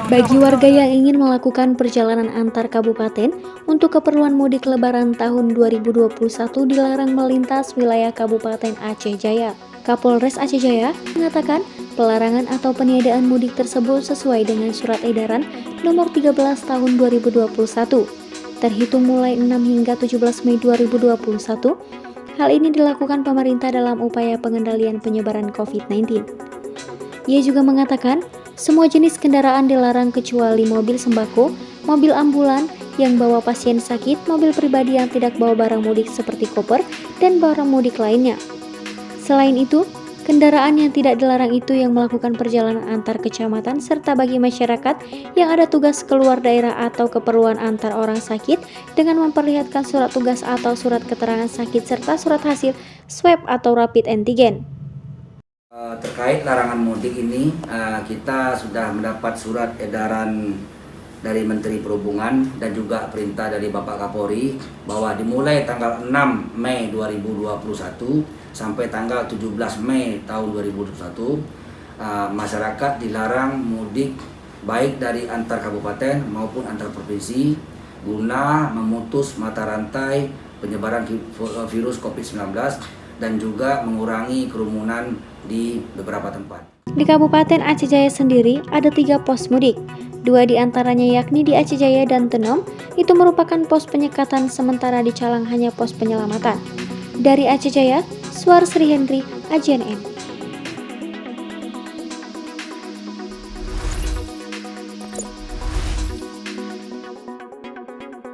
Bagi warga yang ingin melakukan perjalanan antar kabupaten untuk keperluan mudik lebaran tahun 2021 dilarang melintas wilayah Kabupaten Aceh Jaya. Kapolres Aceh Jaya mengatakan pelarangan atau peniadaan mudik tersebut sesuai dengan Surat Edaran Nomor 13 Tahun 2021. Terhitung mulai 6 hingga 17 Mei 2021, hal ini dilakukan pemerintah dalam upaya pengendalian penyebaran COVID-19. Ia juga mengatakan semua jenis kendaraan dilarang kecuali mobil sembako, mobil ambulan yang bawa pasien sakit, mobil pribadi yang tidak bawa barang mudik seperti koper, dan barang mudik lainnya. Selain itu, kendaraan yang tidak dilarang itu yang melakukan perjalanan antar kecamatan serta bagi masyarakat yang ada tugas keluar daerah atau keperluan antar orang sakit dengan memperlihatkan surat tugas atau surat keterangan sakit serta surat hasil swab atau rapid antigen. Terkait larangan mudik ini, kita sudah mendapat surat edaran dari Menteri Perhubungan dan juga perintah dari Bapak Kapolri bahwa dimulai tanggal 6 Mei 2021 sampai tanggal 17 Mei tahun 2021, masyarakat dilarang mudik baik dari antar kabupaten maupun antar provinsi guna memutus mata rantai penyebaran virus COVID-19 dan juga mengurangi kerumunan di beberapa tempat. Di Kabupaten Aceh Jaya sendiri ada 3 pos mudik. 2 diantaranya yakni di Aceh Jaya dan Tenom, itu merupakan pos penyekatan, sementara di Calang hanya pos penyelamatan. Dari Aceh Jaya, Suar Sri Hendri, AJNN.